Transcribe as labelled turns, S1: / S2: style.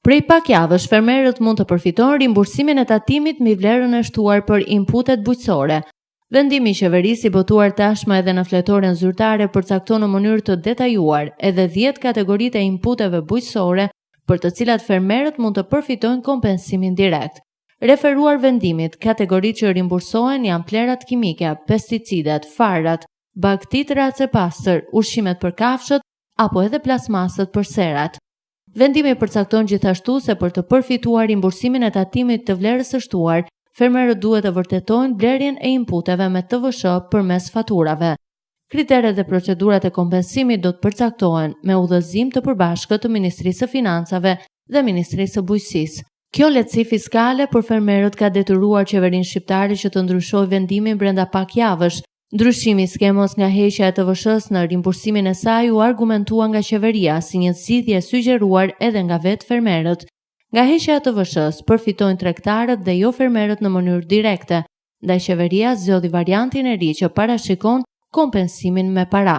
S1: Prej pak javësh, fermerët mund të përfitojnë rimbursimin e tatimit mbi vlerën e shtuar për inputet bujqësore. Vendimi i qeverisë i botuar tashmë edhe në fletoren zyrtare përcakton në mënyrë të detajuar edhe 10 kategoritë e inputeve bujqësore për të cilat fermerët mund të përfitojnë kompensimin direkt. Referuar vendimit, kategoritë që rimbursohen janë plerat kimike, pesticidet, farat, bagtit racepastër, ushqimet për kafshët apo edhe plasmasët për serat. Vendimi përcakton gjithashtu se për të përfituar rimbursimin e tatimit të vlerës së shtuar, fermerët duhet të vërtetojnë blerjen e inputeve me TVSH përmes faturave. Kriteret dhe procedurat e kompensimit do të përcaktohen me udhëzim të përbashkët të Ministrisë së Financave dhe Ministrisë së Bujqësisë. Kjo lehtësi fiskale për fermerët ka detyruar qeverinë shqiptare që të ndryshojë vendimin brenda pak javësh. Ndryshimi i skemës nga heqja e TVSH-s në rimbursimin e saj u argumentua nga qeveria si një zgjidhje e sugjeruar edhe nga vetë fermerët. Nga heqja e TVSH-s përfitojnë tregtarët dhe jo fermerët në mënyrë direkte, ndaj qeveria zgjodhi variantin e ri që parashikon kompensimin me para.